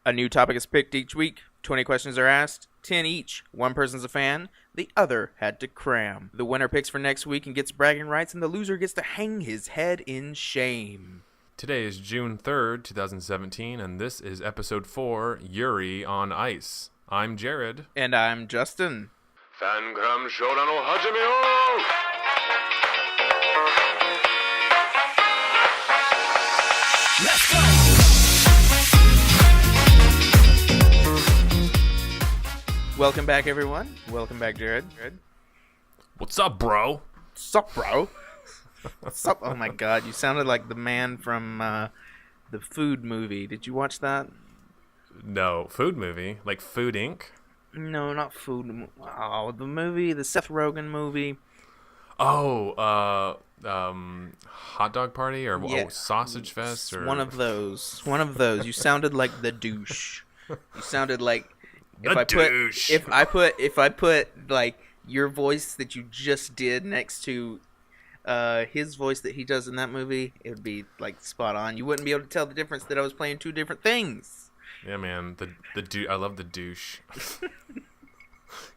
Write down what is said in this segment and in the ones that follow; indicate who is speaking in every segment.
Speaker 1: A new topic is picked each week. 20 questions are asked, 10 each. One person's a fan, the other had to cram. The winner picks for next week and gets bragging rights, and the loser gets to hang his head in shame.
Speaker 2: Today is June 3rd, 2017, and this is episode 4, Yuri on Ice. I'm Jared.
Speaker 1: And I'm Justin.
Speaker 2: FAN-CRAM showdown o hajime o!
Speaker 1: Let's go! Welcome back, everyone. Welcome back, Jared.
Speaker 2: What's up, bro?
Speaker 1: What's up, bro? What's up? Oh my god, you sounded like the man from the Food movie. Did you watch that?
Speaker 2: No, food movie? Like Food Inc.?
Speaker 1: No, not Food. Oh, the movie, the Seth Rogen movie.
Speaker 2: Oh, Hot Dog Party or
Speaker 1: Yeah.
Speaker 2: Sausage Fest or
Speaker 1: One of those. You sounded like the douche. You sounded like if I put like your voice that you just did next to his voice that he does in that movie, it would be like spot on. You wouldn't be able to tell the difference that I was playing two different things.
Speaker 2: Yeah, man. The I love the douche.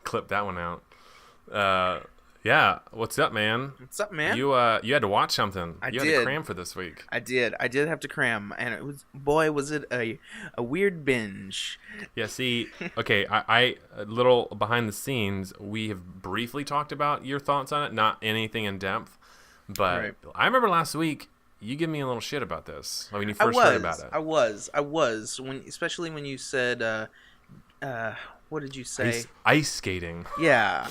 Speaker 2: Clip that one out. Yeah. What's up, man?
Speaker 1: What's up, man?
Speaker 2: You had to watch something. You had
Speaker 1: did.
Speaker 2: to cram for this week.
Speaker 1: I did have to cram, and it was, boy, was it a weird binge.
Speaker 2: Yeah. See, okay. I a little behind the scenes. We have briefly talked about your thoughts on it, not anything in depth. But
Speaker 1: Right.
Speaker 2: I remember last week you gave me a little shit about this when you first heard about it.
Speaker 1: I was especially when you said, what did you say?
Speaker 2: Ice skating.
Speaker 1: Yeah.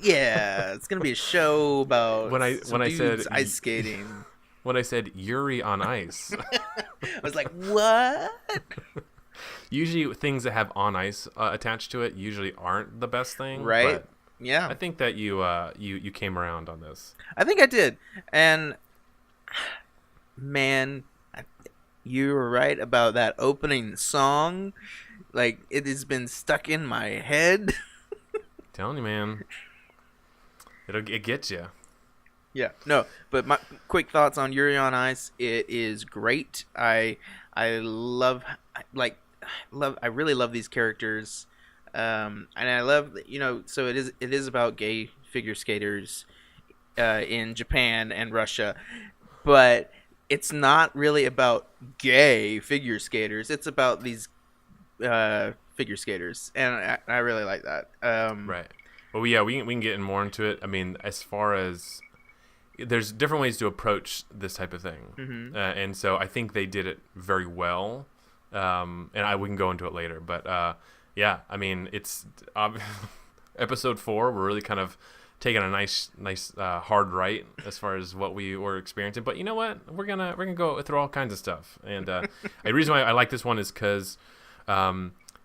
Speaker 1: Yeah, it's gonna be a show about
Speaker 2: When I said
Speaker 1: ice skating.
Speaker 2: When I said Yuri on ice.
Speaker 1: I was like, what?
Speaker 2: Usually things that have on ice attached to it usually aren't the best thing.
Speaker 1: Right?
Speaker 2: But
Speaker 1: Yeah.
Speaker 2: I think that you came around on this.
Speaker 1: I think I did. And man, you were right about that opening song. Like, it has been stuck in my head.
Speaker 2: Telling you, man. It gets you.
Speaker 1: Yeah. No, but my quick thoughts on Yuri on Ice. It is great. I love I really love these characters. And I love, so it is about gay figure skaters in Japan and Russia, but it's not really about gay figure skaters. It's about these figure skaters, and I really like that.
Speaker 2: Right. Well, yeah, we can get more into it. I mean, as far as there's different ways to approach this type of thing,
Speaker 1: Mm-hmm.
Speaker 2: And so I think they did it very well. And we can go into it later, but yeah, I mean, it's episode 4. We're really kind of taking a nice hard right as far as what we were experiencing. But you know what? We're gonna go through all kinds of stuff. And the reason why I like this one is because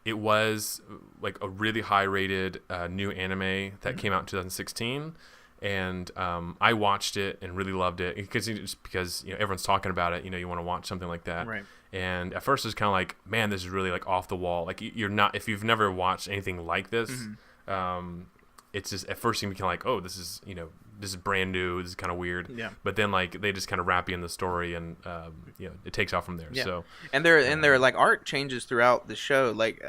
Speaker 2: it was like a really high rated new anime that came out in 2016. And I watched it and really loved it because everyone's talking about it. You want to watch something like that.
Speaker 1: Right.
Speaker 2: And at first it was kind of like, man, this is really like off the wall. Like you're not, if you've never watched anything like this, it's just at first you can kind of like, oh, this is brand new. This is kind of weird. Yeah. But then like they just kind of wrap you in the story, and it takes off from there. Yeah. So
Speaker 1: and their like art changes throughout the show. Like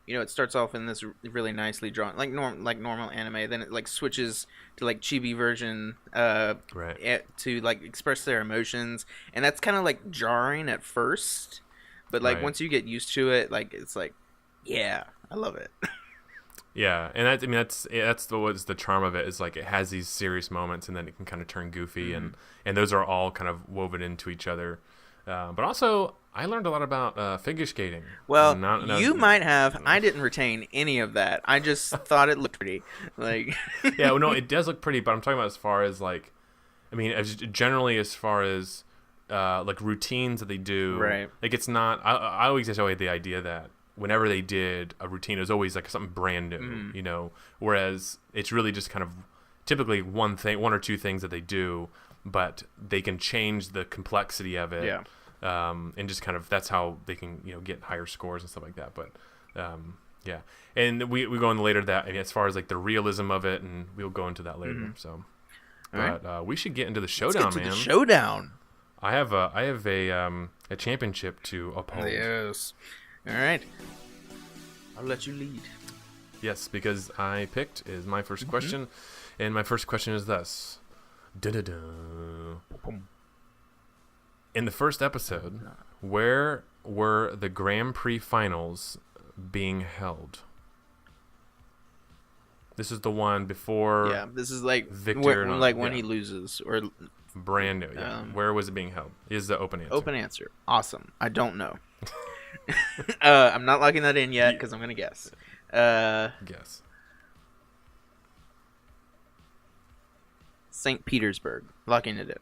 Speaker 1: it starts off in this really nicely drawn, like normal anime. Then it like switches to like chibi version,
Speaker 2: right,
Speaker 1: to like express their emotions, and that's kind of like jarring at first, but like
Speaker 2: right.
Speaker 1: Once you get used to it, like it's like, yeah, I love it.
Speaker 2: Yeah, and that's what's the charm of it, is like it has these serious moments, and then it can kind of turn goofy, and those are all kind of woven into each other. But also, I learned a lot about figure skating.
Speaker 1: Well, you might have. I didn't retain any of that. I just thought it looked pretty. Like,
Speaker 2: yeah, well, no, it does look pretty. But I'm talking about as far as like, I mean, generally as far as like routines that they do.
Speaker 1: Right.
Speaker 2: Like it's not. I always just had the idea that whenever they did a routine, it was always like something brand new. Whereas it's really just kind of typically one or two things that they do, but they can change the complexity of it.
Speaker 1: Yeah.
Speaker 2: And just kind of that's how they can get higher scores and stuff like that. But yeah, and we go into later that, and as far as like the realism of it, and we'll go into that later. So, but we should get into the showdown,
Speaker 1: Let's get to
Speaker 2: man.
Speaker 1: the showdown.
Speaker 2: I have a championship to uphold.
Speaker 1: Yes. All right. I'll let you lead.
Speaker 2: Yes, because I picked is my first question, and my first question is thus. Da-da-da. In the first episode, where were the Grand Prix finals being held? This is the one before.
Speaker 1: Yeah, this is like
Speaker 2: Victor,
Speaker 1: when he loses or
Speaker 2: brand new. Yeah. Where was it being held? Is the open answer.
Speaker 1: Open answer. Awesome. I don't know. I'm not locking that in yet because I'm gonna guess.
Speaker 2: Guess.
Speaker 1: St. Petersburg. Locking it in.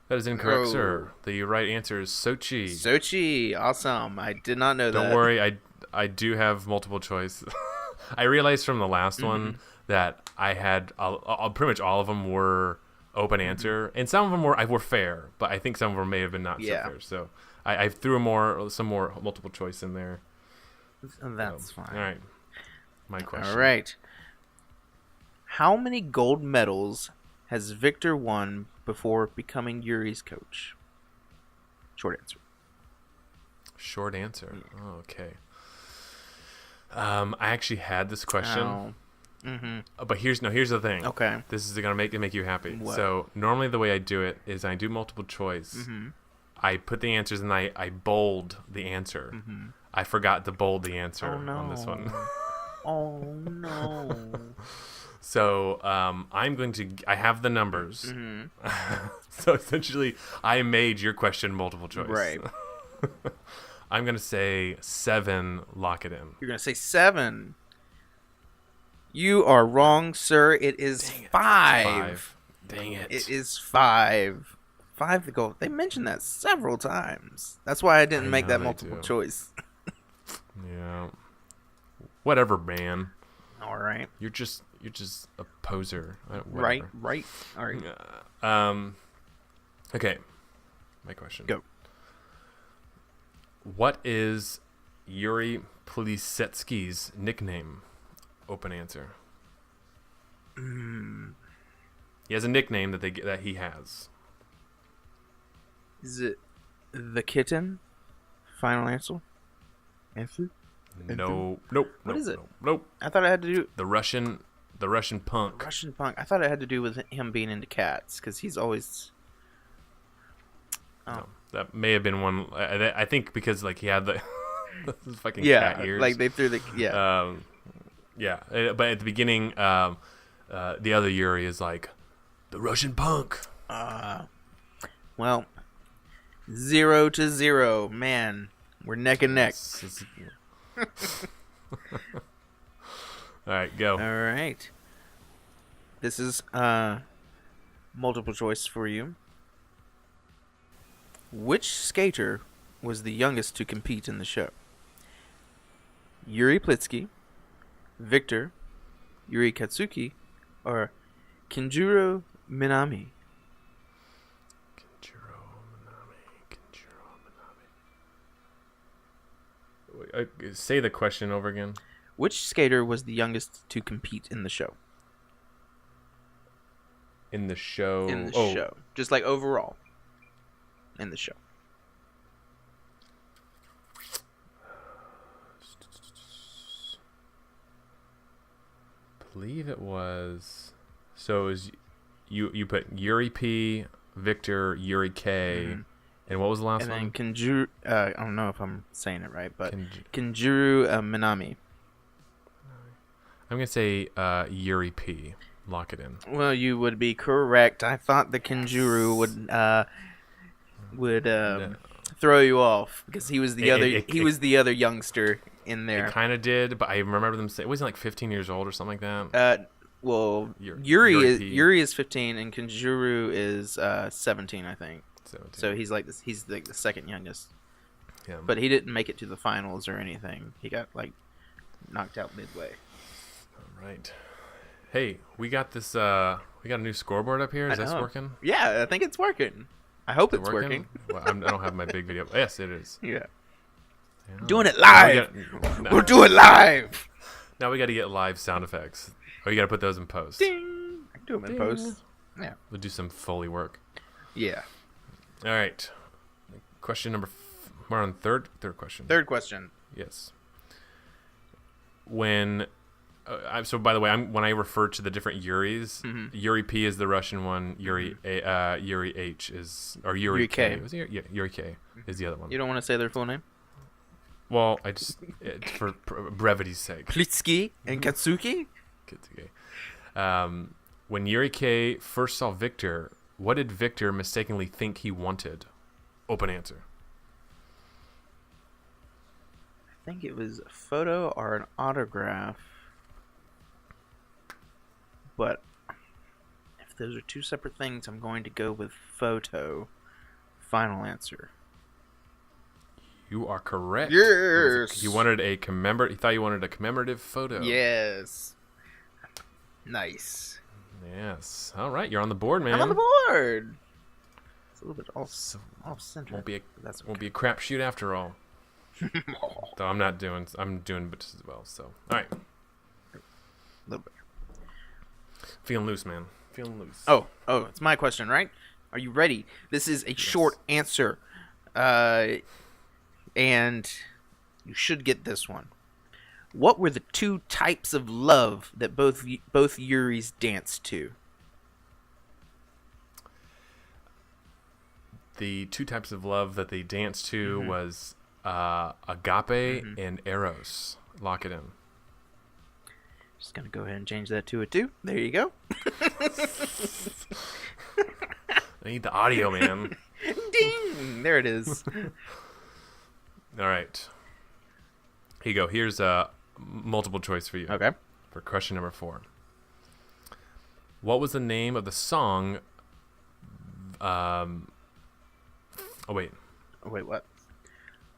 Speaker 2: That is incorrect, sir. The right answer is Sochi.
Speaker 1: Sochi. Awesome. I did not know that.
Speaker 2: Don't worry. I do have multiple choice. I realized from the last one that I had pretty much all of them were open answer, and some of them were fair, but I think some of them may have been not so fair. So I threw some more multiple choice in there.
Speaker 1: That's fine.
Speaker 2: All right. My question.
Speaker 1: All right. How many gold medals has Victor won before becoming Yuri's coach? Short answer.
Speaker 2: Short answer. Oh, okay. I actually had this question. But here's the thing.
Speaker 1: Okay.
Speaker 2: This is gonna make you happy.
Speaker 1: What?
Speaker 2: So normally the way I do it is I do multiple choice. I put the answers and I bold the answer. I forgot to bold the answer on this one.
Speaker 1: Oh no.
Speaker 2: So I have the numbers. So essentially, I made your question multiple choice.
Speaker 1: Right.
Speaker 2: I'm gonna say 7. Lock it in.
Speaker 1: You're gonna say 7. You are wrong, sir. It is 5.
Speaker 2: Dang it.
Speaker 1: It is 5. 5 to go. They mentioned that several times. That's why I didn't make that multiple choice.
Speaker 2: Yeah. Whatever, man.
Speaker 1: All right.
Speaker 2: You're just a poser.
Speaker 1: Right. All right.
Speaker 2: Okay. My question.
Speaker 1: Go.
Speaker 2: What is Yuri Plisetsky's nickname? Open answer. He has a nickname that he has.
Speaker 1: Is it the kitten? Final answer?
Speaker 2: No. Nope.
Speaker 1: What is it?
Speaker 2: Nope.
Speaker 1: I thought it had to do
Speaker 2: The Russian punk.
Speaker 1: Russian punk. I thought it had to do with him being into cats because he's always.
Speaker 2: No, that may have been one. I think because like he had the fucking cat ears.
Speaker 1: Like they threw the
Speaker 2: But at the beginning, the other Yuri is like the Russian punk.
Speaker 1: Well, 0-0, man. We're neck and neck.
Speaker 2: All right, go.
Speaker 1: All right. This is multiple choice for you. Which skater was the youngest to compete in the show? Yuri Plitsky, Victor, Yuri Katsuki, or Kinjiro Minami?
Speaker 2: Say the question over again.
Speaker 1: Which skater was the youngest to compete in the show?
Speaker 2: In the show?
Speaker 1: In the show. Just like overall. In the show.
Speaker 2: I believe it was. So it was you put Yuri P, Victor, Yuri K, and what was the last one?
Speaker 1: And then Kinjiro. I don't know if I'm saying it right, but Kinjiro Minami.
Speaker 2: I'm gonna say Yuri P. Lock it in.
Speaker 1: Well, you would be correct. I thought the Kinjiro would throw you off because he was the other youngster in there.
Speaker 2: It kind of did, but I remember them saying, wasn't like 15 years old or something like that.
Speaker 1: Well, Yuri is 15 and Kinjiro is 17, I think. 17. So he's like the second youngest. Yeah. But he didn't make it to the finals or anything. He got like knocked out midway.
Speaker 2: All right. Hey, we got this. We got a new scoreboard up here. Is this working?
Speaker 1: Yeah, I think it's working. I hope it's working.
Speaker 2: Well, I don't have my big video. Yes, it is.
Speaker 1: Yeah. Doing it live. We'll do it live.
Speaker 2: Now we got to get live sound effects. Oh, you got to put those in post.
Speaker 1: Ding. I can do them in post. Yeah.
Speaker 2: We'll do some Foley work.
Speaker 1: Yeah.
Speaker 2: All right. Question number. We're on third question.
Speaker 1: Third question.
Speaker 2: Yes. When. So by the way, when I refer to the different Yuris, Yuri P is the Russian one. Yuri Yuri H is Yuri K. Was it? Yeah, Yuri K is the other one.
Speaker 1: You don't want to say their full name?
Speaker 2: Well, I just for brevity's sake.
Speaker 1: Plitsky and Katsuki.
Speaker 2: When Yuri K first saw Victor, what did Victor mistakenly think he wanted? Open answer.
Speaker 1: I think it was a photo or an autograph. But if those are two separate things, I'm going to go with photo. Final answer.
Speaker 2: You are correct.
Speaker 1: Yes.
Speaker 2: He wanted a He thought you wanted a commemorative photo.
Speaker 1: Yes. Nice.
Speaker 2: Yes. All right, you're on the board, man.
Speaker 1: I'm on the board. It's a little bit off center.
Speaker 2: Won't be a crapshoot after all. Though I'm doing bits as well. So all right.
Speaker 1: A little bit.
Speaker 2: Feeling loose, man. Feeling loose.
Speaker 1: Oh, it's my question, right? Are you ready? This is a short answer. And you should get this one. What were the two types of love that both Yuris danced to?
Speaker 2: The two types of love that they danced to was agape and eros. Lock it in.
Speaker 1: Just gonna go ahead and change that to a 2. There you go.
Speaker 2: I need the audio, man.
Speaker 1: Ding! There it is.
Speaker 2: All right. Here you go. Here's a multiple choice for you.
Speaker 1: Okay.
Speaker 2: For question number 4. What was the name of the song? Oh wait.
Speaker 1: What?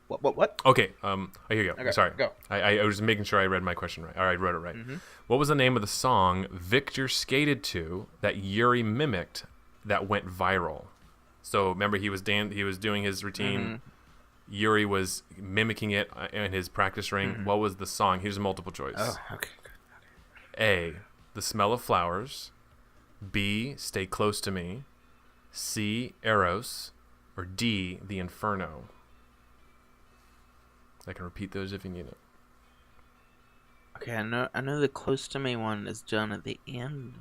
Speaker 1: What?
Speaker 2: Okay. Here you go.
Speaker 1: Okay,
Speaker 2: Sorry.
Speaker 1: go.
Speaker 2: I was making sure I read my question right. All right, I wrote it right. What was the name of the song Victor skated to that Yuri mimicked that went viral? So remember, he was doing his routine. Yuri was mimicking it in his practice ring. What was the song? Here's a multiple choice.
Speaker 1: Oh, okay.
Speaker 2: A. The Smell of Flowers. B. Stay Close to Me. C. Eros. Or D. The Inferno. I can repeat those if you need it.
Speaker 1: Okay, I know the Close to Me one is done at the end,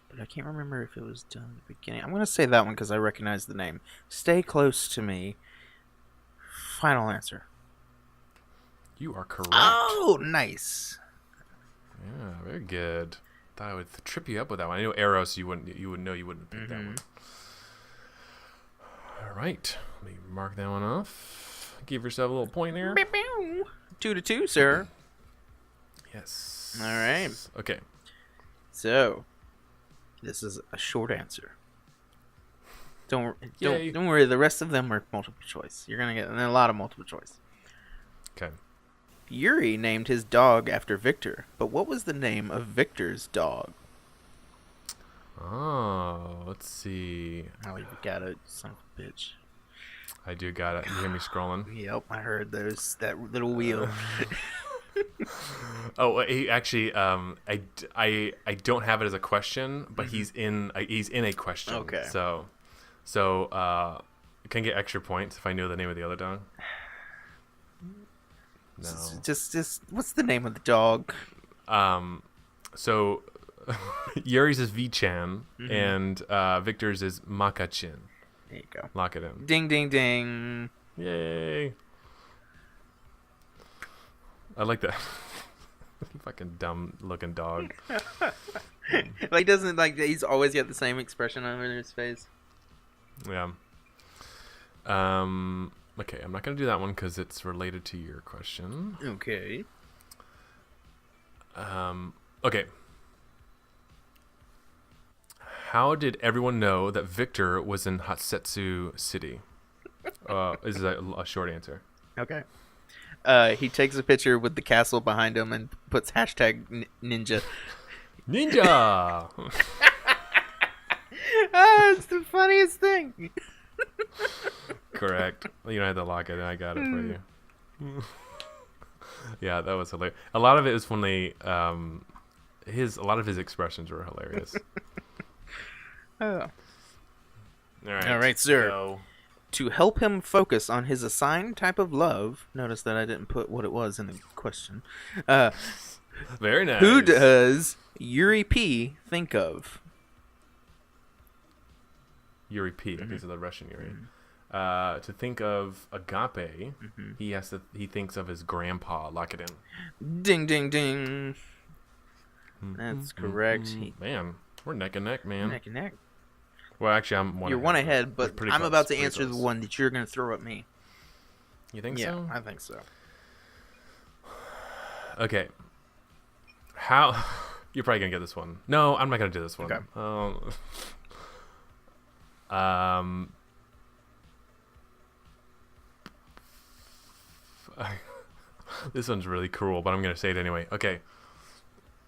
Speaker 1: but I can't remember if it was done at the beginning. I'm going to say that one because I recognize the name. Stay Close to Me. Final answer.
Speaker 2: You are correct.
Speaker 1: Oh, nice.
Speaker 2: Yeah, very good. Thought I would trip you up with that one. I know Eros, you wouldn't pick that one. All right, let me mark that one off. Give yourself a little point there.
Speaker 1: 2-2, sir.
Speaker 2: Yes.
Speaker 1: All right.
Speaker 2: Okay.
Speaker 1: So, this is a short answer. Don't
Speaker 2: Yay.
Speaker 1: don't worry. The rest of them are multiple choice. You're gonna get a lot of multiple choice.
Speaker 2: Okay.
Speaker 1: Yuri named his dog after Victor, but what was the name of Victor's dog?
Speaker 2: Oh, let's see.
Speaker 1: Oh, you got it, son of a bitch.
Speaker 2: I do got it. You hear me scrolling?
Speaker 1: Yep, I heard that little wheel.
Speaker 2: Oh, he actually, I don't have it as a question, but he's in a question.
Speaker 1: Okay.
Speaker 2: So, can I get extra points if I know the name of the other dog? No.
Speaker 1: Just what's the name of the dog?
Speaker 2: So Yuri's is V-chan and Victor's is Makachin.
Speaker 1: There you go.
Speaker 2: Lock it in.
Speaker 1: Ding, ding, ding.
Speaker 2: Yay. I like that. Fucking dumb looking dog.
Speaker 1: Like, doesn't, like, he's always got the same expression on his face.
Speaker 2: Yeah. Okay, I'm not going to do that one because it's related to your question.
Speaker 1: Okay.
Speaker 2: Okay. How did everyone know that Victor was in Hatsetsu City? This is a short answer.
Speaker 1: Okay. He takes a picture with the castle behind him and puts hashtag ninja.
Speaker 2: Ninja!
Speaker 1: It's the funniest thing.
Speaker 2: Correct. You don't have to lock it in. I got it for you. Yeah, that was hilarious. A lot of it is when they, a lot of his expressions were hilarious.
Speaker 1: Oh. All right, sir.
Speaker 2: Go.
Speaker 1: To help him focus on his assigned type of love, notice that I didn't put what it was in the question.
Speaker 2: Very nice.
Speaker 1: Who does Yuri P think of?
Speaker 2: Yuri P. Okay, so the Russian Yuri. To think of agape, he thinks of his grandpa. Lock it in.
Speaker 1: Ding, ding, ding. That's correct.
Speaker 2: Man, we're neck and neck, man.
Speaker 1: Neck and neck.
Speaker 2: Well, actually, I'm one.
Speaker 1: You're one ahead, but I'm
Speaker 2: close,
Speaker 1: about to answer
Speaker 2: close.
Speaker 1: the one that you're going to throw at me.
Speaker 2: You think
Speaker 1: Yeah,
Speaker 2: so?
Speaker 1: I think so.
Speaker 2: Okay. How? You're probably gonna get this one. No, I'm not gonna do this one.
Speaker 1: Okay.
Speaker 2: This one's really cruel, but I'm gonna say it anyway. Okay.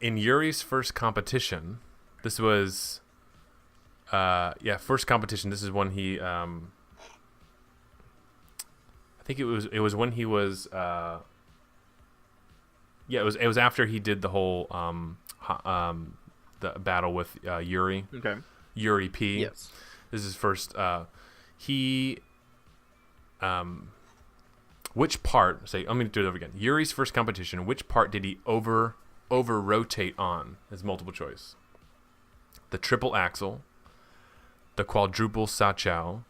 Speaker 2: In Yuri's first competition, this was, first competition. This is when he, I think it was when he was, it was after he did the whole, the battle with Yuri.
Speaker 1: Okay.
Speaker 2: Yuri P.
Speaker 1: Yes.
Speaker 2: This is his first. Which part? Say, I'm going to do it over again. Yuri's first competition. Which part did he over rotate on? As multiple choice. The triple axel, the quadruple sachow,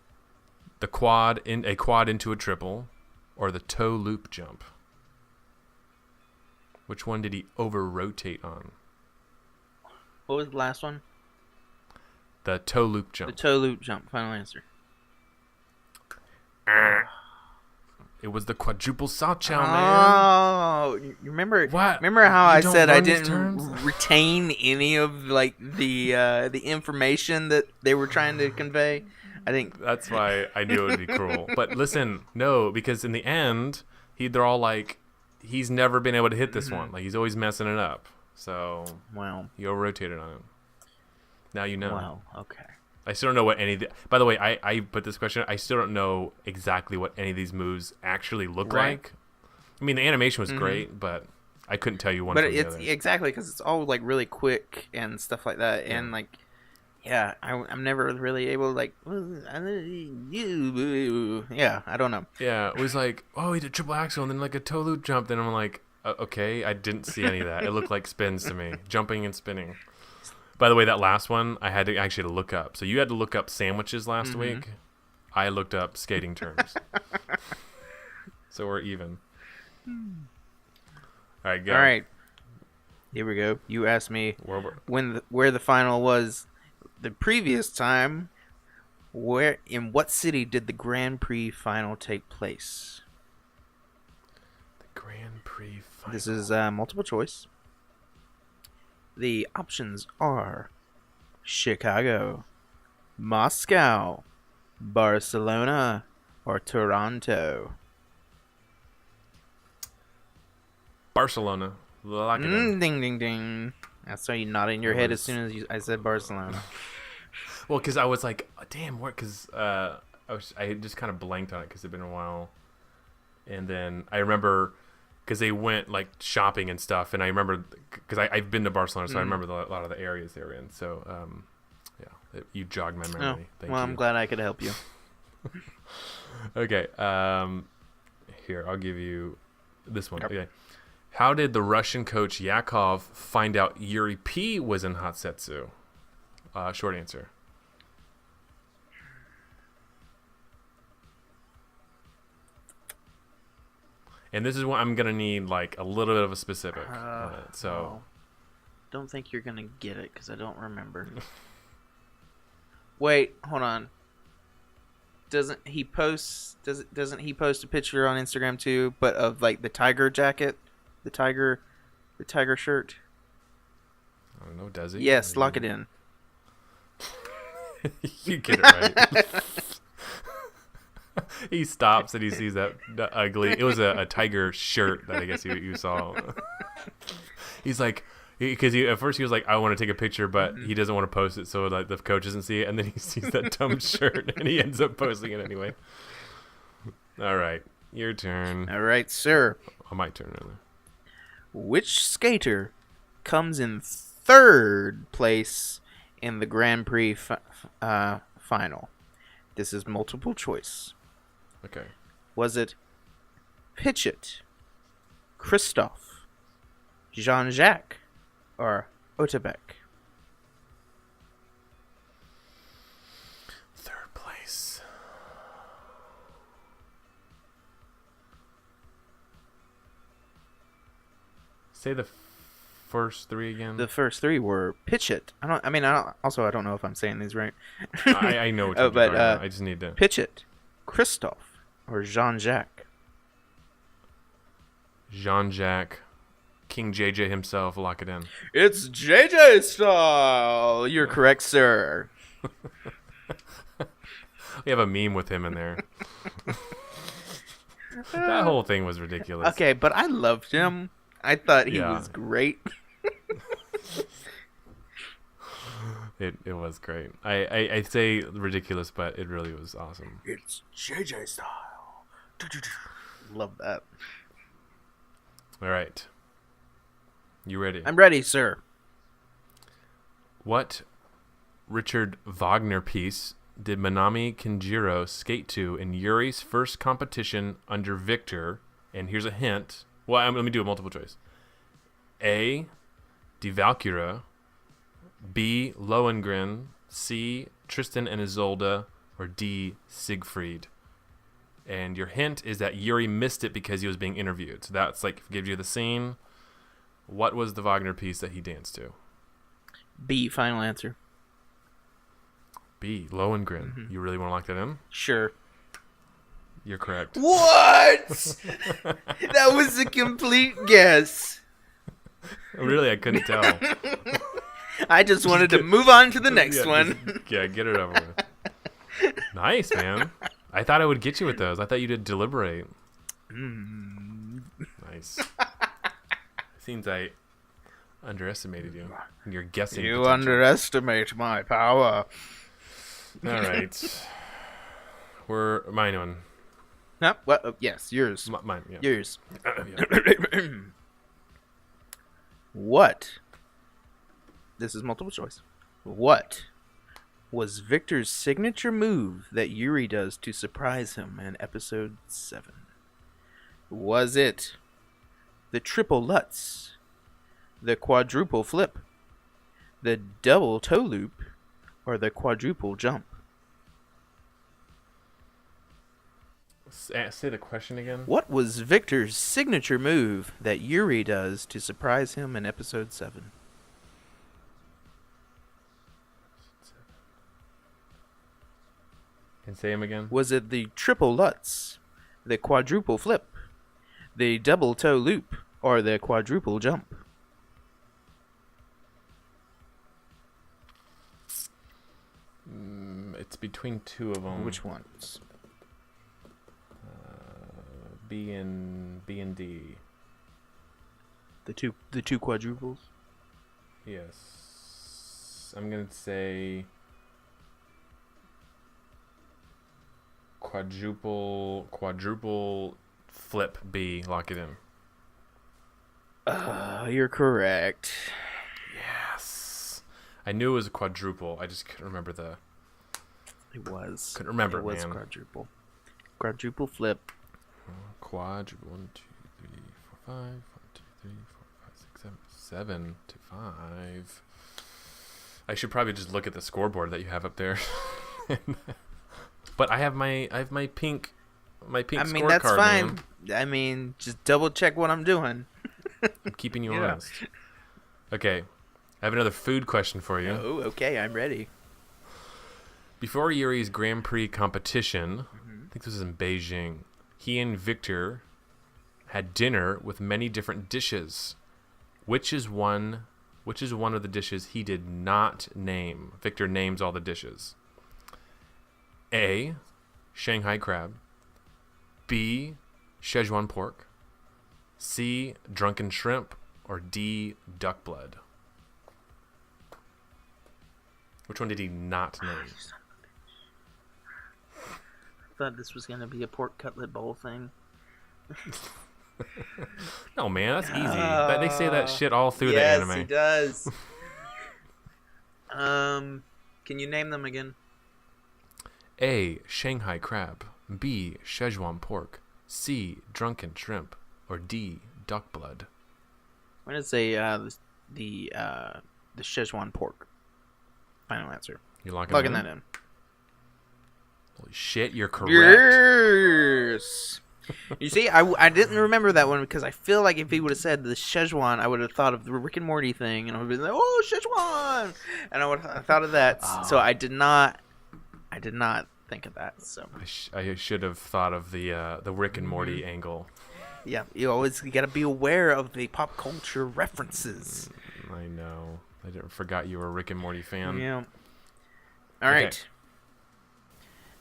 Speaker 2: a quad into a triple, or the toe loop jump. Which one did he over rotate on?
Speaker 1: What was the last one?
Speaker 2: The toe loop jump.
Speaker 1: The toe loop jump. Final answer.
Speaker 2: It was the quadruple sachow, man.
Speaker 1: Oh, you remember?
Speaker 2: What?
Speaker 1: Remember how I said I didn't
Speaker 2: terms?
Speaker 1: retain any of like the information that they were trying to convey? I think
Speaker 2: that's why I knew it would be cruel. But listen, no, because in the end, they're all like, he's never been able to hit this one. Like he's always messing it up. So
Speaker 1: wow,
Speaker 2: you over rotated on him. Now you know.
Speaker 1: Wow. Okay.
Speaker 2: I still don't know what any of the... By the way, I put this question... I still don't know exactly what any of these moves actually look like. I mean, the animation was great, but I couldn't tell you one from the other.
Speaker 1: Exactly, because it's all, like, really quick and stuff like that. Yeah. And, like, yeah, I'm never really able to, like... Yeah, I don't know.
Speaker 2: Yeah, it was like, oh, he did triple axel and then, like, a toe loop jump. Then I'm like, okay, I didn't see any of that. It looked like spins to me. Jumping and spinning. By the way, that last one, I had to actually look up. So you had to look up sandwiches last week. I looked up skating terms. So we're even. All right, go.
Speaker 1: All right. Here we go. You asked me where the final was the previous time. In what city did the Grand Prix final take place?
Speaker 2: The Grand Prix final.
Speaker 1: This is multiple choice. The options are Chicago, Moscow, Barcelona, or Toronto.
Speaker 2: Barcelona. Lock it in.
Speaker 1: Ding, ding, ding. I saw you nodding your head as soon as I said Barcelona.
Speaker 2: Well, because I was like, oh, damn, what? Because I just kind of blanked on it because it'd been a while. And then I remember... because they went like shopping and stuff, and I remember because I've been to Barcelona, so I remember a lot of the areas they were in. So, you jogged my memory. Thank you.
Speaker 1: I'm glad I could help you.
Speaker 2: Okay, here I'll give you this one. Yep. Okay, how did the Russian coach Yakov find out Yuri P was in Hatsetsu? Short answer. And this is what I'm going to need, like, a little bit of a specific.
Speaker 1: Don't think you're going to get it, because I don't remember. Wait, hold on. Doesn't he post a picture on Instagram, too, but of, like, the tiger jacket? The tiger shirt?
Speaker 2: I don't know, does he?
Speaker 1: Yes, lock it in.
Speaker 2: You get it right. He stops and he sees that ugly. It was a tiger shirt that I guess you saw. He's like, because at first he was like, I want to take a picture, but he doesn't want to post it so like the coach doesn't see it. And then he sees that dumb shirt and he ends up posting it anyway. All right, your turn.
Speaker 1: All right, sir.
Speaker 2: My turn, rather.
Speaker 1: Which skater comes in third place in the Grand Prix final? This is multiple choice.
Speaker 2: Okay.
Speaker 1: Was it Pitchett, Christophe, Jean-Jacques, or Otebek?
Speaker 2: Third place. Say the first three again.
Speaker 1: The first three were Pitchett. I don't know if I'm saying these right.
Speaker 2: I know what you're talking about. I just need to.
Speaker 1: Pitchett, Christophe, or Jean-Jacques?
Speaker 2: Jean-Jacques, King JJ himself, lock it in.
Speaker 1: It's JJ style. You're correct, sir.
Speaker 2: We have a meme with him in there. That whole thing was ridiculous.
Speaker 1: Okay, but I loved him. I thought he was great.
Speaker 2: It was great. I say ridiculous, but it really was awesome.
Speaker 1: It's JJ style. Love that.
Speaker 2: All right. You ready?
Speaker 1: I'm ready, sir.
Speaker 2: What Richard Wagner piece did Manami Kenjiro skate to in Yuri's first competition under Victor? And here's a hint. Well, let me do a multiple choice. A. Die Valkyrie. B. Lohengrin. C. Tristan and Isolde. Or D. Siegfried. And your hint is that Yuri missed it because he was being interviewed. So that's like, gives you the scene. What was the Wagner piece that he danced to?
Speaker 1: B, final answer.
Speaker 2: B, Lohengrin. Mm-hmm. You really want to lock that in?
Speaker 1: Sure.
Speaker 2: You're correct.
Speaker 1: What? That was a complete guess.
Speaker 2: Really, I couldn't tell.
Speaker 1: I just wanted to move on to the next one.
Speaker 2: Get it over with. Nice, man. I thought I would get you with those. I thought you did deliberate. Nice. Seems I underestimated you. You're guessing.
Speaker 1: You potential. Underestimate my power.
Speaker 2: All right. We're mine one.
Speaker 1: No, well, yes, yours.
Speaker 2: Mine, yeah.
Speaker 1: Yours. What? This is multiple choice. What was Victor's signature move that Yuri does to surprise him in episode 7? Was it the triple Lutz, the quadruple flip, the double toe loop, or the quadruple jump?
Speaker 2: Say the question again.
Speaker 1: What was Victor's signature move that Yuri does to surprise him in episode 7?
Speaker 2: And say him again.
Speaker 1: Was it the triple Lutz, the quadruple flip, the double toe loop, or the quadruple jump?
Speaker 2: It's between two of them.
Speaker 1: Which ones?
Speaker 2: B and D.
Speaker 1: The two quadruples?
Speaker 2: Yes. I'm gonna say quadruple flip B. Lock it in.
Speaker 1: You're correct.
Speaker 2: Yes. I knew it was a quadruple. I just couldn't remember the.
Speaker 1: It was.
Speaker 2: Couldn't remember.
Speaker 1: It was
Speaker 2: man.
Speaker 1: quadruple. Quadruple flip.
Speaker 2: Quadruple 1, 2, 3, 4, 5. 1, 2, 3, 4, 5, 6, 7 to 5. I should probably just look at the scoreboard that you have up there. But I have my pink scorecard.
Speaker 1: I mean, that's fine.
Speaker 2: Man.
Speaker 1: I mean, just double check what I'm doing.
Speaker 2: I'm keeping you honest. Okay, I have another food question for you.
Speaker 1: Oh, okay, I'm ready.
Speaker 2: Before Yuri's Grand Prix competition, I think this was in Beijing, he and Victor had dinner with many different dishes. Which is one of the dishes he did not name? Victor names all the dishes. A, Shanghai crab. B, Szechuan pork. C, drunken shrimp. Or D, duck blood. Which one did he not name?
Speaker 1: I thought this was going to be a pork cutlet bowl thing.
Speaker 2: No, man, that's easy. They say that shit all through the anime.
Speaker 1: Yes, he does. Can you name them again?
Speaker 2: A. Shanghai crab. B. Szechuan pork. C. Drunken shrimp. Or D. Duck blood.
Speaker 1: I'm gonna say the Szechuan pork. Final answer.
Speaker 2: You locking
Speaker 1: that in.
Speaker 2: Holy shit, you're correct.
Speaker 1: Yes. You see, I didn't remember that one because I feel like if he would have said the Szechuan, I would have thought of the Rick and Morty thing, and I would have been like, "Oh, Szechuan," and I would have thought of that. Oh. So I did not think of that. So
Speaker 2: I should have thought of the Rick and Morty angle.
Speaker 1: Yeah, you gotta be aware of the pop culture references.
Speaker 2: I know. Forgot you were a Rick and Morty fan.
Speaker 1: Yeah. All right.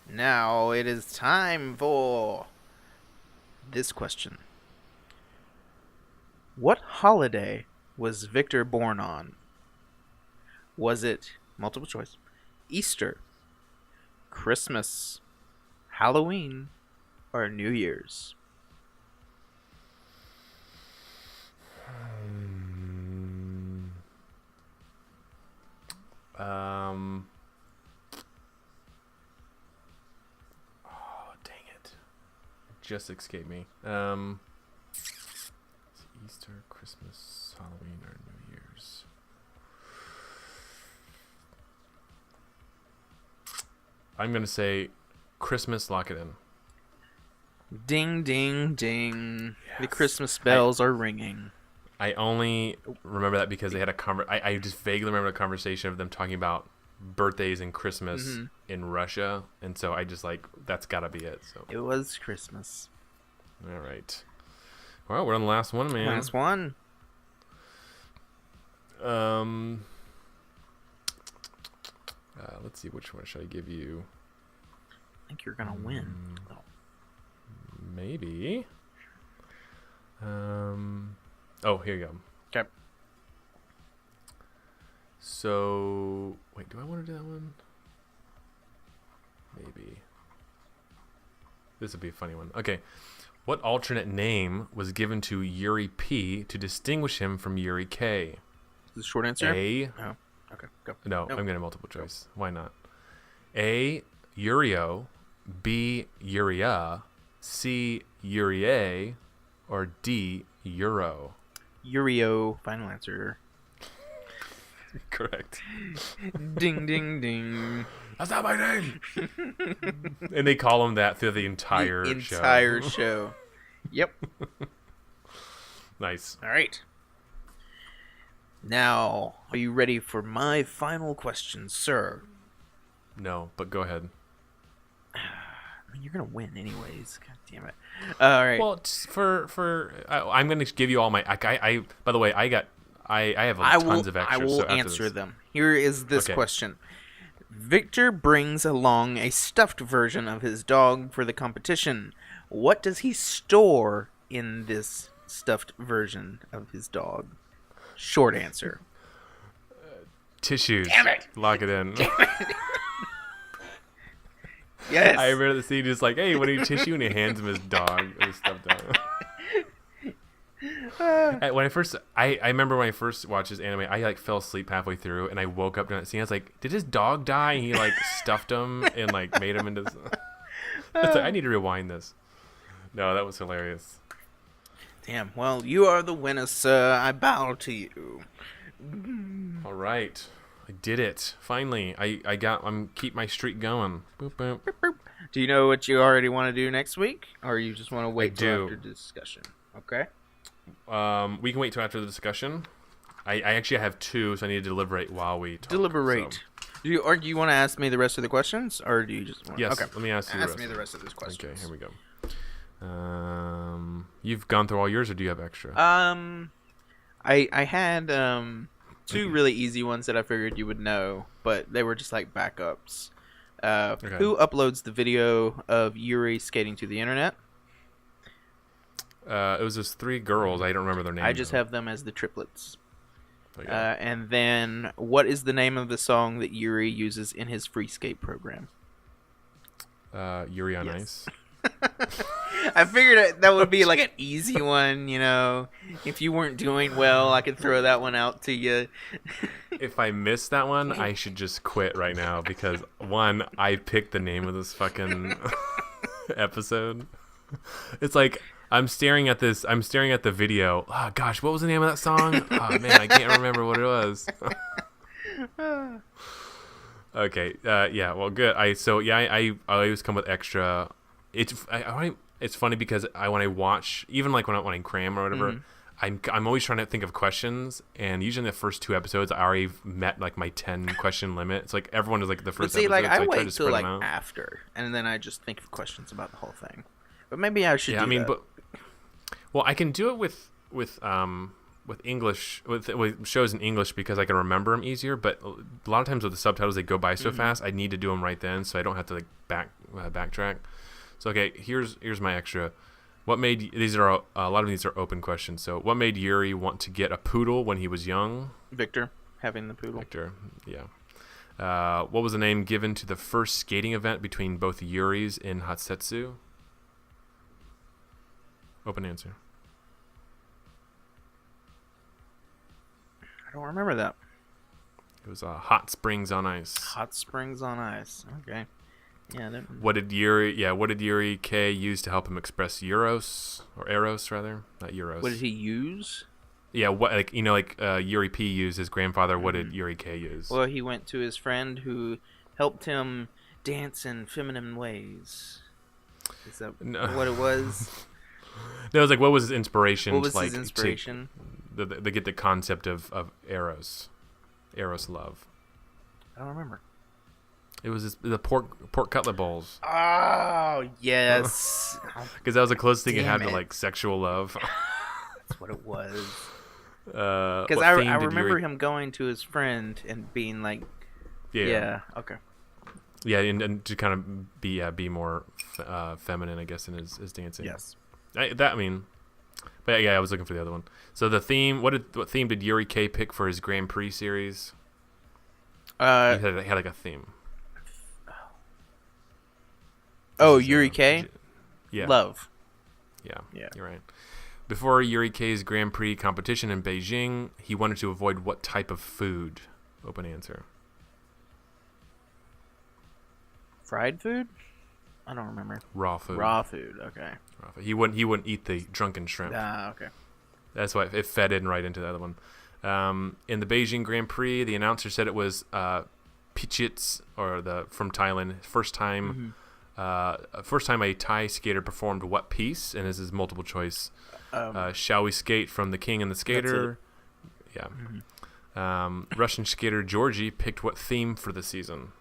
Speaker 1: Now it is time for this question. What holiday was Victor born on? Was it, multiple choice, Easter, Christmas, Halloween, or New Year's?
Speaker 2: Oh, dang it. It just escaped me. Easter, Christmas, Halloween, or New Year's? I'm going to say Christmas, lock it in.
Speaker 1: Ding, ding, ding. Yes. The Christmas bells are ringing.
Speaker 2: I only remember that because they had I just vaguely remember a conversation of them talking about birthdays and Christmas in Russia, and so I just that's got to be it. So
Speaker 1: it was Christmas.
Speaker 2: All right. Well, we're on the last one, man.
Speaker 1: Last one.
Speaker 2: Let's see, which one should I give you?
Speaker 1: I think you're gonna win.
Speaker 2: Maybe. Oh, here you go.
Speaker 1: Okay.
Speaker 2: So, wait, do I want to do that one? Maybe. This would be a funny one. Okay. What alternate name was given to Yuri P to distinguish him from Yuri K?
Speaker 1: The short answer?
Speaker 2: A.
Speaker 1: Oh, okay, go.
Speaker 2: No, I'm going to multiple choice. Why not? A. Yurio. B. Yuria. C. Yurie. Or D. Euro.
Speaker 1: Yurio. Final answer.
Speaker 2: Correct.
Speaker 1: Ding, ding, ding.
Speaker 2: That's not my name. And they call him that through the entire
Speaker 1: show. Yep.
Speaker 2: Nice.
Speaker 1: All right. Now, are you ready for my final question, sir?
Speaker 2: No, but go ahead.
Speaker 1: I mean, you're gonna win anyways. God damn it! All right.
Speaker 2: Well, I'm gonna give you all my. I by the way, I have tons of extras.
Speaker 1: I will answer them. Here is this question. Victor brings along a stuffed version of his dog for the competition. What does he store in this stuffed version of his dog? Short answer.
Speaker 2: Tissues.
Speaker 1: Damn it!
Speaker 2: Lock it in.
Speaker 1: Yes.
Speaker 2: I remember the scene just like, hey, what do you tissue? And he hands him his dog. His stuffed dog. I remember when I first watched this anime, I fell asleep halfway through, and I woke up during that scene. I was like, did his dog die? And he stuffed him and made him into. I need to rewind this. No, that was hilarious.
Speaker 1: Damn. Well, you are the winner, sir. I bow to you.
Speaker 2: All right. I did it. Finally. I'm keep my streak going. Boop, boop.
Speaker 1: Do you know what you already want to do next week? Or you just want to wait till after the discussion? Okay.
Speaker 2: We can wait till after the discussion. I actually have two, so I need to deliberate while we talk.
Speaker 1: Deliberate. So. Do you want to ask me the rest of the questions? Or do you just want
Speaker 2: Yes,
Speaker 1: okay.
Speaker 2: Let me ask you
Speaker 1: the rest of those questions.
Speaker 2: Okay, here we go. You've gone through all yours, or do you have extra?
Speaker 1: I had two really easy ones that I figured you would know, but they were just backups. Okay. Who uploads the video of Yuri skating to the internet?
Speaker 2: It was those three girls. I don't remember their names.
Speaker 1: I just have them as the triplets. And then, what is the name of the song that Yuri uses in his free skate program?
Speaker 2: Yuri on Ice.
Speaker 1: I figured that would be like an easy one, you know. If you weren't doing well, I could throw that one out to you.
Speaker 2: If I miss that one, I should just quit right now because one, I picked the name of this fucking episode. It's like I'm staring at the video. Oh gosh, what was the name of that song? Oh man, I can't remember what it was. Okay, yeah, well, good. I always come with extra. It's funny because when I watch, even like when I cram or whatever, I'm always trying to think of questions, and usually in the first 2 episodes I already met like my 10 question limit. It's like everyone is like the first episode.
Speaker 1: Like
Speaker 2: so
Speaker 1: I wait till like after, and then I just think of questions about the whole thing. But maybe I should.
Speaker 2: Well, I can do it with English with shows in English because I can remember them easier. But a lot of times with the subtitles, they go by so fast. I need to do them right then, so I don't have to like backtrack. So okay, here's my extra. What made these are a lot of these are open questions. So what made Yuri want to get a poodle when he was young?
Speaker 1: Victor having the poodle.
Speaker 2: Victor, yeah. What was the name given to the first skating event between both Yuris in Hatsetsu? Open answer.
Speaker 1: I don't remember that.
Speaker 2: It was Hot Springs on Ice.
Speaker 1: Hot Springs on Ice. Okay. Yeah.
Speaker 2: What did Yuri K use to help him express Eros rather? Not Euros.
Speaker 1: What did he use?
Speaker 2: Yeah, Yuri P used his grandfather. What did Yuri K use?
Speaker 1: Well, he went to his friend who helped him dance in feminine ways. Is that what it was?
Speaker 2: No, it was like, what was his inspiration?
Speaker 1: What was his inspiration?
Speaker 2: To get the concept of Eros love.
Speaker 1: I don't remember.
Speaker 2: It was the pork cutlet bowls.
Speaker 1: Oh, yes.
Speaker 2: Because that was the closest thing it had to like sexual love.
Speaker 1: That's what it was. Because I remember him going to his friend and being like, yeah, okay.
Speaker 2: Yeah, and to kind of be more feminine, I guess, in his dancing.
Speaker 1: Yes.
Speaker 2: But yeah, I was looking for the other one. So the theme, what theme did Yuri K pick for his Grand Prix series? He had like a theme.
Speaker 1: Oh, Yuri K?
Speaker 2: Yeah.
Speaker 1: Love.
Speaker 2: Yeah, you're right. Before Yuri K's Grand Prix competition in Beijing, he wanted to avoid what type of food? Open answer.
Speaker 1: Fried food? I don't remember.
Speaker 2: Raw food.
Speaker 1: Okay.
Speaker 2: Raw food. He wouldn't eat the drunken shrimp.
Speaker 1: Okay.
Speaker 2: That's why it fed in right into the other one. In the Beijing Grand Prix, the announcer said it was Pichits from Thailand. First time a Thai skater performed what piece? And this is multiple choice. Shall We Skate from The King and the Skater? Yeah. Russian skater Georgie picked what theme for the season?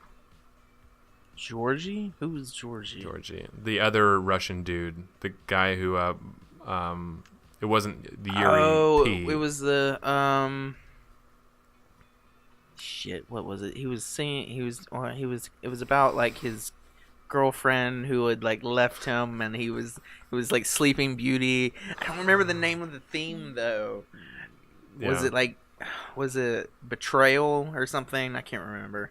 Speaker 1: Georgie? Who was Georgie?
Speaker 2: Georgie. The other Russian dude. The guy who it wasn't the Yuri P.
Speaker 1: It was the shit, what was it? He was singing it was about like his girlfriend who had like left him, and it was like Sleeping Beauty. I don't remember the name of the theme though. Yeah. Was it Betrayal or something? I can't remember.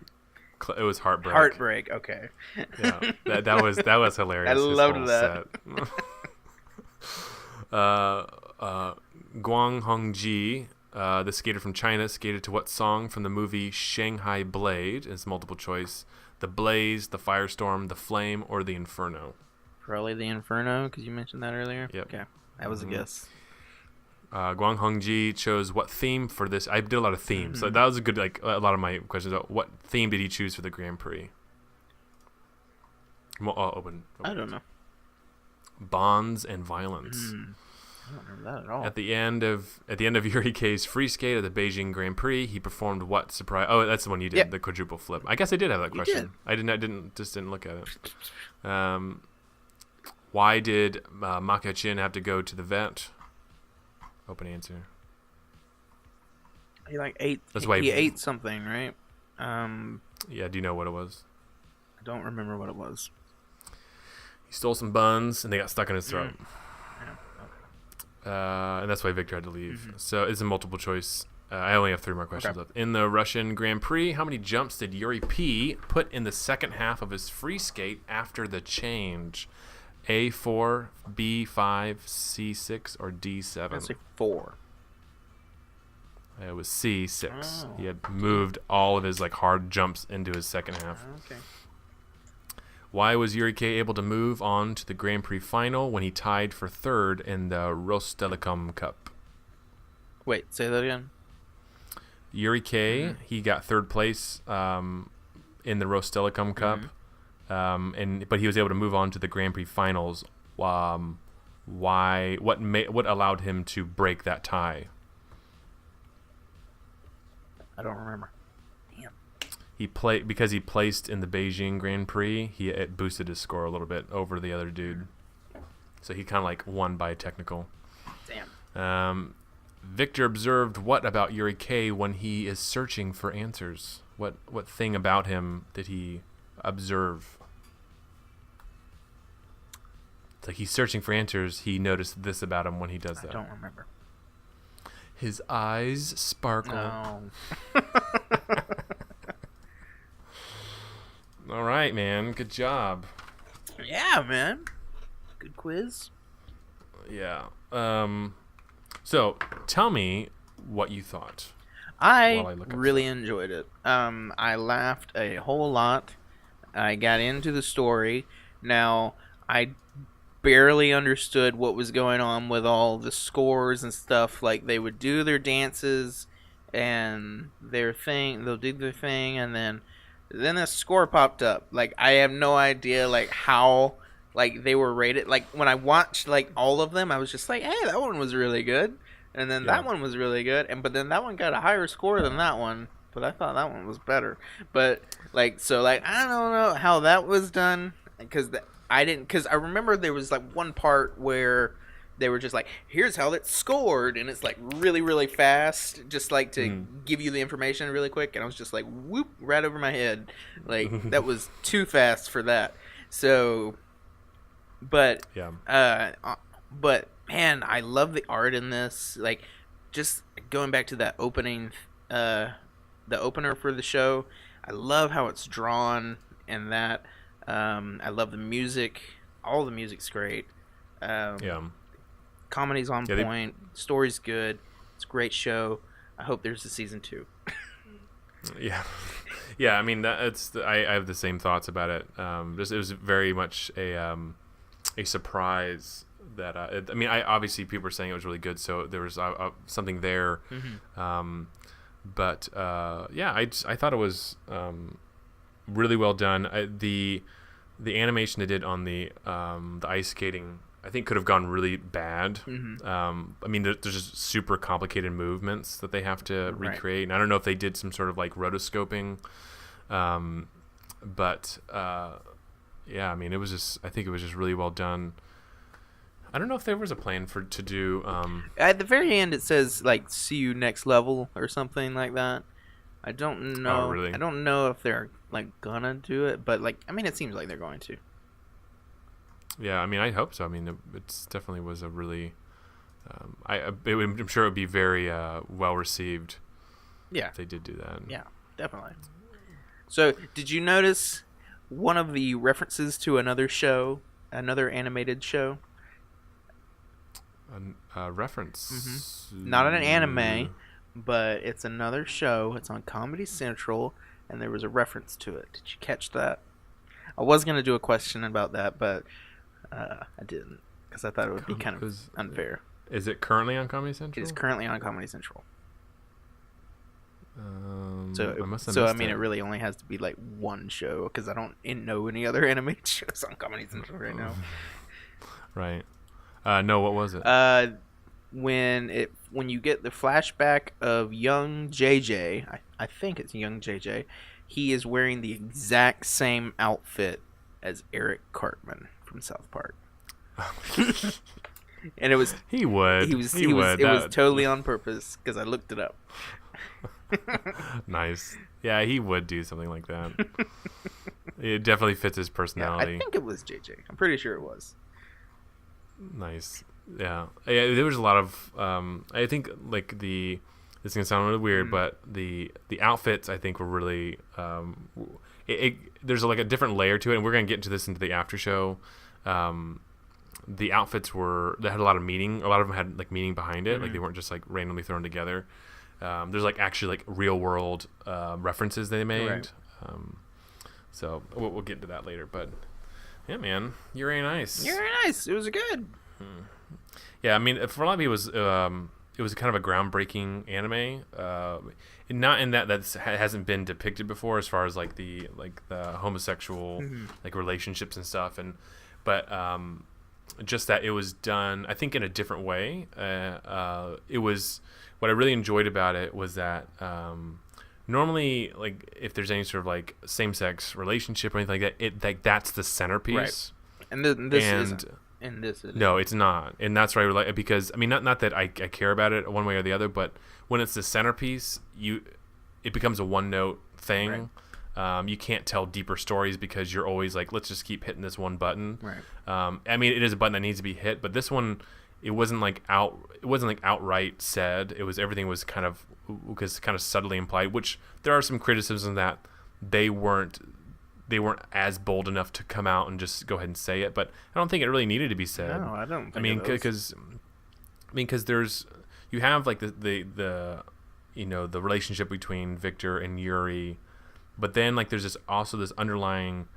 Speaker 2: It was Heartbreak.
Speaker 1: Heartbreak. Okay.
Speaker 2: Yeah, that was hilarious.
Speaker 1: I loved that.
Speaker 2: Guang Hongji, the skater from China, skated to what song from the movie Shanghai Blade? It's multiple choice. The Blaze, the Firestorm, the Flame, or the Inferno?
Speaker 1: Probably the Inferno, because you mentioned that earlier.
Speaker 2: Yep.
Speaker 1: Okay, that was a guess.
Speaker 2: Guang Hongji chose what theme for this. I did a lot of themes, so that was a good a lot of my questions. What theme did he choose for the Grand Prix? Open.
Speaker 1: I don't know.
Speaker 2: Bonds and Violence.
Speaker 1: I don't remember that at all.
Speaker 2: At the end of Yuri K's free skate at the Beijing Grand Prix, he performed what surprise? Oh, that's the one you did, the quadruple flip. I guess I did have that question. I didn't look at it. Why did Maka-chin have to go to the vet? Open answer.
Speaker 1: He ate. That's why he ate something, right?
Speaker 2: Yeah. Do you know what it was?
Speaker 1: I don't remember what it was.
Speaker 2: He stole some buns and they got stuck in his throat. And that's why Victor had to leave. So it's a multiple choice. I only have 3 more questions left. In the Russian Grand Prix, how many jumps did Yuri P put in the second half of his free skate after the change? A4, B5, C6, or D7?
Speaker 1: That's like 4.
Speaker 2: It was C6.
Speaker 1: Oh,
Speaker 2: He had moved all of his like hard jumps into his second half.
Speaker 1: Okay.
Speaker 2: Why was Yuri K able to move on to the Grand Prix final when he tied for third in the Rostelecom Cup?
Speaker 1: Wait, say that again.
Speaker 2: Yuri K, he got third place in the Rostelecom Cup, but he was able to move on to the Grand Prix finals. Why? What allowed him to break that tie?
Speaker 1: I don't remember. Damn.
Speaker 2: Because he placed in the Beijing Grand Prix. It boosted his score a little bit over the other dude, so he kind of like won by technical.
Speaker 1: Damn.
Speaker 2: Victor observed what about Yuri K when he is searching for answers? What thing about him did he observe? It's like he's searching for answers. He noticed this about him when he does that.
Speaker 1: I don't remember.
Speaker 2: His eyes sparkle.
Speaker 1: No.
Speaker 2: All right, man. Good job.
Speaker 1: Yeah, man. Good quiz.
Speaker 2: Yeah. So, tell me what you thought.
Speaker 1: I really enjoyed it. I laughed a whole lot. I got into the story. Now, I barely understood what was going on with all the scores and stuff. Like, they would do their dances and their thing. They'll do their thing, and then a score popped up. Like, I have no idea, like, how, like, they were rated. Like, when I watched, like, all of them, I was just like, hey, that one was really good. And then that one was really good. But then that one got a higher score than that one. But I thought that one was better. But, like, so, like, I don't know how that was done. Because I remember there was, like, one part where they were just like, here's how it's scored. And it's, like, really, really fast. Just, like, to give you the information really quick. And I was just like, whoop, right over my head. Like, that was too fast for that. So, but, but, man, I love the art in this. Like, just going back to that opening, the opener for the show, I love how it's drawn and that. I love the music. All the music's great. Comedy's on point. Story's good. It's a great show. I hope there's a season 2.
Speaker 2: Yeah. I mean, I have the same thoughts about it. It was very much a surprise. That obviously people were saying it was really good, so there was something there. But I thought it was really well done. The animation they did on the ice skating, I think, could have gone really bad. There's just super complicated movements that they have to recreate, and I don't know if they did some sort of like rotoscoping. But it was just, I think it was just really well done. I don't know if there was a plan to do.
Speaker 1: At the very end, it says like "see you next level" or something like that. I don't know.
Speaker 2: Oh, really?
Speaker 1: I don't know if they're like gonna do it, but like, it seems like they're going to.
Speaker 2: Yeah, I hope so. It definitely was a really. I'm sure it would be very well received.
Speaker 1: Yeah,
Speaker 2: if they did do that.
Speaker 1: Yeah, definitely. So, did you notice one of the references to another show, another animated show?
Speaker 2: Reference.
Speaker 1: Not an anime, but it's another show. It's on Comedy Central, and there was a reference to it. Did you catch that? I was going to do a question about that, but I didn't, because I thought it would be kind of unfair.
Speaker 2: Is it currently on Comedy Central?
Speaker 1: It is currently on Comedy Central.
Speaker 2: I must have
Speaker 1: it really only has to be like one show, because I don't know any other animated shows on Comedy Central right now.
Speaker 2: Right. No, what was it?
Speaker 1: When you get the flashback of young JJ, I think it's young JJ, he is wearing the exact same outfit as Eric Cartman from South Park. And it was
Speaker 2: he would.
Speaker 1: It was totally on purpose, because I looked it up.
Speaker 2: Nice. Yeah, he would do something like that. It definitely fits his personality.
Speaker 1: Yeah, I think it was JJ. I'm pretty sure it was.
Speaker 2: Nice. Yeah. There was a lot of I think like this is gonna sound really weird, but the outfits I think were really there's like a different layer to it, and we're gonna get into this into the after show. the outfits they had a lot of meaning. A lot of them had like meaning behind it. Like they weren't just like randomly thrown together. There's like actually like real world references they made.
Speaker 1: Right.
Speaker 2: So we'll get into that later. But yeah, man, Yuri on Ice.
Speaker 1: Yuri on Ice. It was good.
Speaker 2: Yeah, I mean, for a lot of people, it was kind of a groundbreaking anime. Not in that hasn't been depicted before, as far as like the homosexual like relationships and stuff, but just that it was done, I think, in a different way. It was, what I really enjoyed about it was that normally, like, if there's any sort of like same-sex relationship or anything like that, that's the centerpiece.
Speaker 1: Right. And this isn't. And this is.
Speaker 2: No, it's not, and that's what I like, because I mean, not that I care about it one way or the other, but when it's the centerpiece, it becomes a one-note thing. Right. You can't tell deeper stories because you're always like, let's just keep hitting this one button.
Speaker 1: Right.
Speaker 2: I mean, it is a button that needs to be hit, but this one, it wasn't like outright said. It was, everything was kind of subtly implied, which there are some criticisms that they weren't as bold enough to come out and just go ahead and say it, but I don't think it really needed to be said.
Speaker 1: No, I don't think
Speaker 2: I mean, because there's, you have like the the relationship between Victor and Yuri, but then like there's also this underlying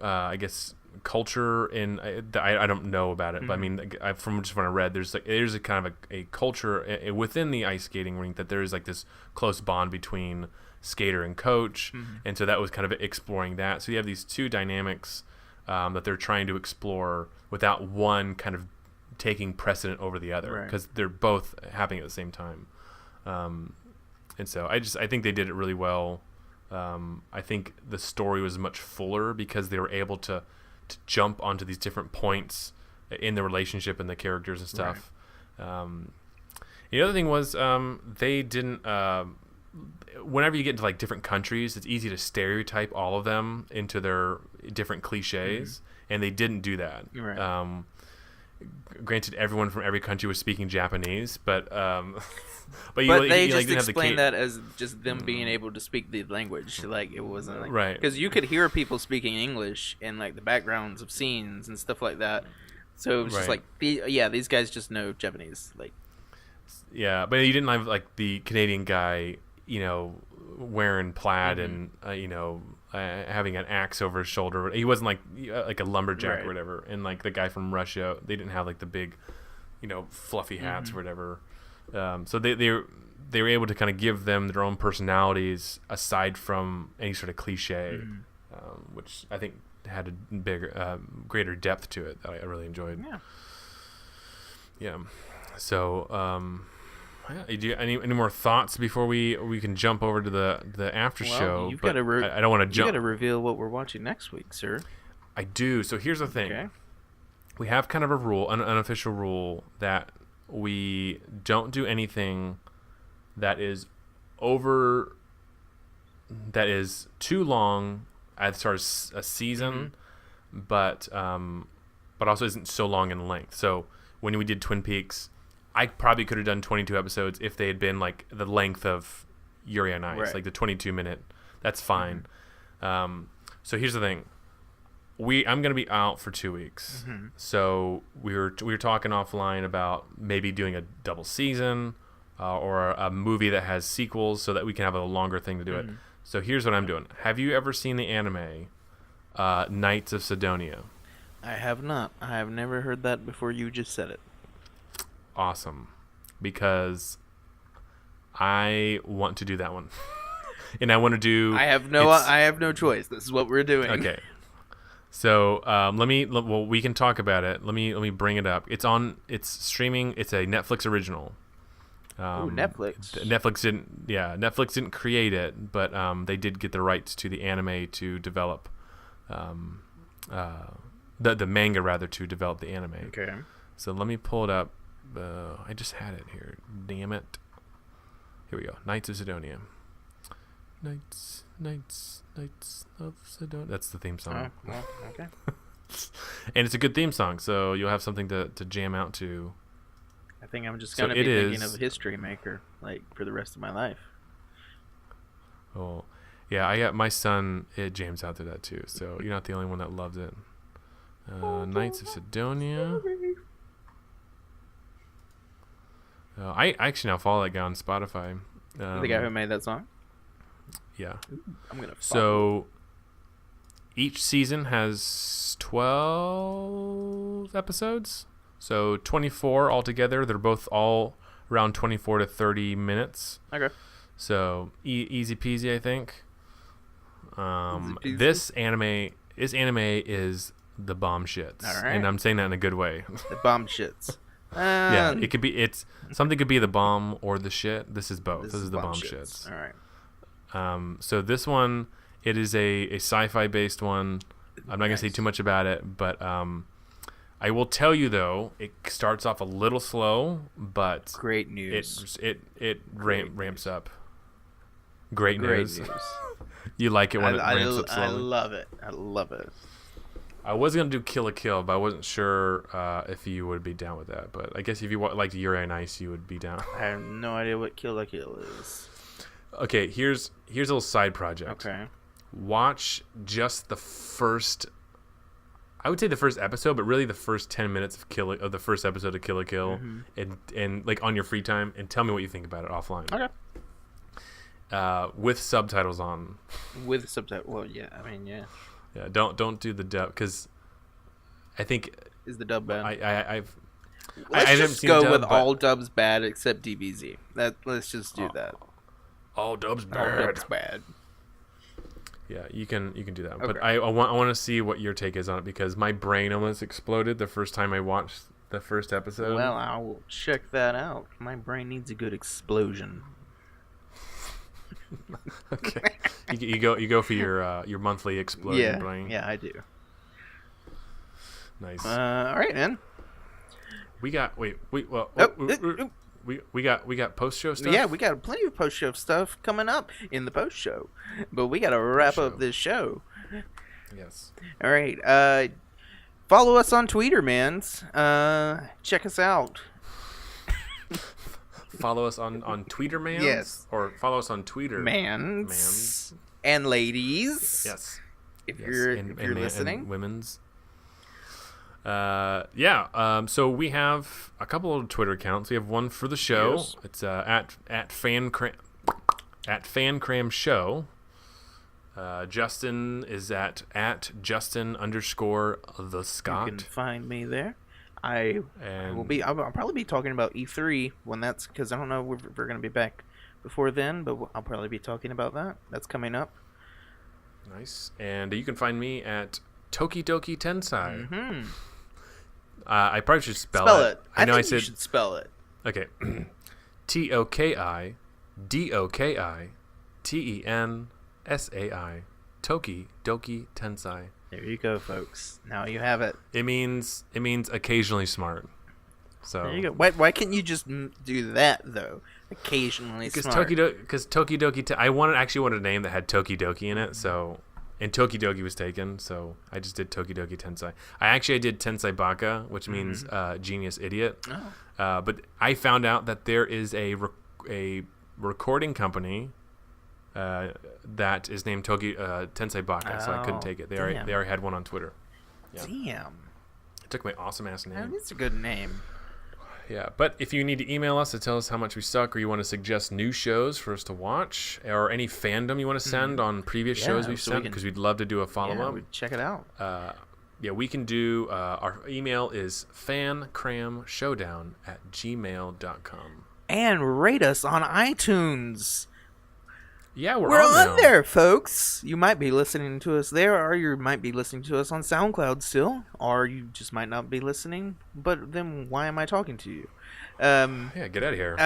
Speaker 2: I guess culture in I don't know about it, but I mean, from just when I read, there's a kind of a culture within the ice skating rink that there is like this close bond between skater and coach, and so that was kind of exploring that. So you have these two dynamics that they're trying to explore without one kind of taking precedent over the other, because they're both happening at the same time. And so I think they did it really well. I think the story was much fuller because they were able to jump onto these different points in the relationship and the characters and stuff. The other thing was they didn't whenever you get into like different countries, it's easy to stereotype all of them into their different cliches, and they didn't do that. Right. Granted, everyone from every country was speaking Japanese, but
Speaker 1: they just explained that as just them being able to speak the language. Like, it wasn't like,
Speaker 2: right,
Speaker 1: because you could hear people speaking English in like the backgrounds of scenes and stuff like that. So it was just like, these guys just know Japanese. Like, yeah,
Speaker 2: but you didn't have like the Canadian guy, wearing plaid and having an axe over his shoulder. He wasn't like a lumberjack or whatever. And like the guy from Russia, they didn't have like the big, fluffy hats or whatever. So they were able to kind of give them their own personalities aside from any sort of cliche, which I think had a bigger, greater depth to it that I really enjoyed. Yeah. So. Do you any more thoughts before we can jump over to the after show?
Speaker 1: You've got to
Speaker 2: I don't want to jump.
Speaker 1: You got to reveal what we're watching next week, sir.
Speaker 2: I do. So here's the thing.
Speaker 1: Okay.
Speaker 2: We have kind of a rule, an unofficial rule, that we don't do anything that is too long as far as a season, but also isn't so long in length. So when we did Twin Peaks, I probably could have done 22 episodes if they had been like the length of Yuri on Ice, like the 22-minute. That's fine. So here's the thing: I'm gonna be out for 2 weeks. So we were talking offline about maybe doing a double season or a movie that has sequels, so that we can have a longer thing to do it. So here's what I'm doing. Have you ever seen the anime Knights of Sidonia?
Speaker 1: I have not. I have never heard that before. You just said it.
Speaker 2: Awesome, because I want to do that one. And I want to do.
Speaker 1: I have no choice. This is what we're doing.
Speaker 2: Okay. So we can talk about it. Let me bring it up. It's streaming. It's a Netflix original.
Speaker 1: Netflix.
Speaker 2: Netflix didn't create it, but they did get the rights to the anime to develop, the manga rather, to develop the anime.
Speaker 1: Okay.
Speaker 2: So let me pull it up. I just had it here. Damn it. Here we go. Knights of Sidonia. Knights of Sidonia. That's the theme song.
Speaker 1: Oh, well, okay.
Speaker 2: And it's a good theme song, so you'll have something to jam out to.
Speaker 1: I think I'm just going to be thinking of History Maker, like, for the rest of my life.
Speaker 2: Oh, yeah, I got my son, it jams out to that too, so you're not the only one that loves it. Knights of Sidonia. I actually now follow that guy on Spotify.
Speaker 1: The guy who made that song?
Speaker 2: Yeah.
Speaker 1: I'm going to
Speaker 2: So each season has 12 episodes. So 24 altogether. They're both all around 24 to 30 minutes.
Speaker 1: Okay.
Speaker 2: So easy peasy, I think.
Speaker 1: Easy peasy.
Speaker 2: This anime is the bomb shits.
Speaker 1: All right.
Speaker 2: And I'm saying that in a good way.
Speaker 1: The bomb shits.
Speaker 2: Yeah, it could be. Something could be the bomb or the shit. This is both. This is the bomb
Speaker 1: shits.
Speaker 2: shits.
Speaker 1: All right.
Speaker 2: So this one, it is a sci-fi based one. I'm not gonna say too much about it, but I will tell you though, it starts off a little slow, but
Speaker 1: great news.
Speaker 2: It ramps up. Great news. You like it when it ramps up slowly.
Speaker 1: I love it. I love it.
Speaker 2: I was gonna do Kill la Kill, but I wasn't sure if you would be down with that. But I guess if you liked Yuri on Ice, you would be down.
Speaker 1: I have no idea what Kill la Kill is.
Speaker 2: Okay, here's a little side project.
Speaker 1: Okay.
Speaker 2: Watch just the first. I would say the first episode, but really the first 10 minutes of the first episode of Kill la Kill, and like on your free time, and tell me what you think about it offline.
Speaker 1: Okay.
Speaker 2: With subtitles on.
Speaker 1: With subtitles. Well, yeah. I mean, yeah.
Speaker 2: Yeah. Don't do the dub because I think
Speaker 1: is the dub bad.
Speaker 2: Let's
Speaker 1: just go with all dubs bad except DBZ. Let's just do that.
Speaker 2: All dubs bad.
Speaker 1: All dubs bad.
Speaker 2: Yeah, you can do that.
Speaker 1: Okay.
Speaker 2: But I want to see what your take is on it because my brain almost exploded the first time I watched the first episode.
Speaker 1: Well, I will check that out. My brain needs a good explosion.
Speaker 2: Okay. You go for your monthly exploding brain.
Speaker 1: Yeah, I do.
Speaker 2: Nice.
Speaker 1: All right, man.
Speaker 2: We got we got post show stuff.
Speaker 1: Yeah, we got plenty of post show stuff coming up in the post show, but we got to wrap up this show.
Speaker 2: Yes.
Speaker 1: All right. Follow us on Twitter, mans. Check us out.
Speaker 2: Follow us on Twitter, mans.
Speaker 1: Yes.
Speaker 2: Or follow us on Twitter,
Speaker 1: mans and ladies.
Speaker 2: Yes.
Speaker 1: If you're listening,
Speaker 2: and women's. So we have a couple of Twitter accounts. We have one for the show.
Speaker 1: Yes.
Speaker 2: It's at FAN-CRAM show. Justin is at Justin_the Scott.
Speaker 1: You can find me there. I'll probably be talking about E3 when that's because I don't know if we're going to be back before then, but I'll probably be talking about that. That's coming up.
Speaker 2: Nice. And you can find me at Tokidoki Tensai.
Speaker 1: Mm-hmm.
Speaker 2: I probably should spell it.
Speaker 1: I know think you should spell it.
Speaker 2: Okay. TOKIDOKI TENSAI. Tokidoki Tensai.
Speaker 1: There you go, folks. Now you have it.
Speaker 2: It means occasionally smart. So
Speaker 1: there you go. Why can't you just do that though? Occasionally smart.
Speaker 2: Because Tokidoki. I wanted a name that had Tokidoki in it. So. And Tokidoki was taken, so I just did Tokidoki Tensai. I did Tensai Baka, which means genius idiot.
Speaker 1: Oh.
Speaker 2: But I found out that there is a recording company that is named Tensai Baka, so I couldn't take it. They already had one on Twitter. Yeah.
Speaker 1: Damn.
Speaker 2: It took my awesome ass name.
Speaker 1: That's a good name.
Speaker 2: Yeah, but if you need to email us to tell us how much we suck, or you want to suggest new shows for us to watch, or any fandom you want to send on previous shows we've sent, because we'd love to do a follow-up.
Speaker 1: We'd check it out.
Speaker 2: We can do, our email is fancramshowdown@gmail.com.
Speaker 1: And rate us on iTunes.
Speaker 2: Yeah, we're
Speaker 1: on there, folks. You might be listening to us there, or you might be listening to us on SoundCloud still, or you just might not be listening. But then why am I talking to you?
Speaker 2: Yeah, get out of here.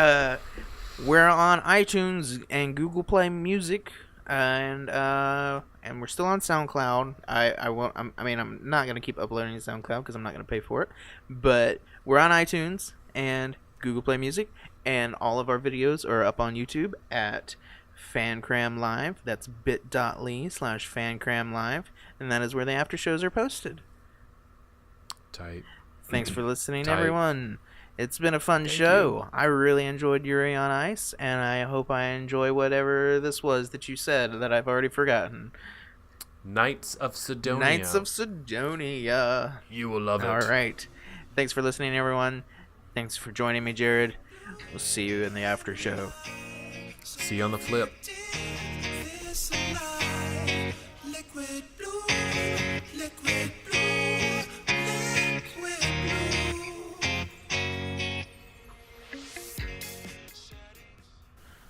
Speaker 1: We're on iTunes and Google Play Music, and we're still on SoundCloud. I'm not gonna keep uploading to SoundCloud because I'm not gonna pay for it. But we're on iTunes and Google Play Music, and all of our videos are up on YouTube at FAN-CRAM Live. That's bit.ly/FAN-CRAM Live, and that is where the after shows are posted.
Speaker 2: Tight.
Speaker 1: Thanks for listening, everyone. It's been a fun show. I really enjoyed Yuri on Ice, and I hope I enjoy whatever this was that you said that I've already forgotten.
Speaker 2: Knights of Sidonia.
Speaker 1: Knights of Sidonia.
Speaker 2: You will love it.
Speaker 1: All right. Thanks for listening, everyone. Thanks for joining me, Jared. We'll see you in the after show.
Speaker 2: See you on the flip.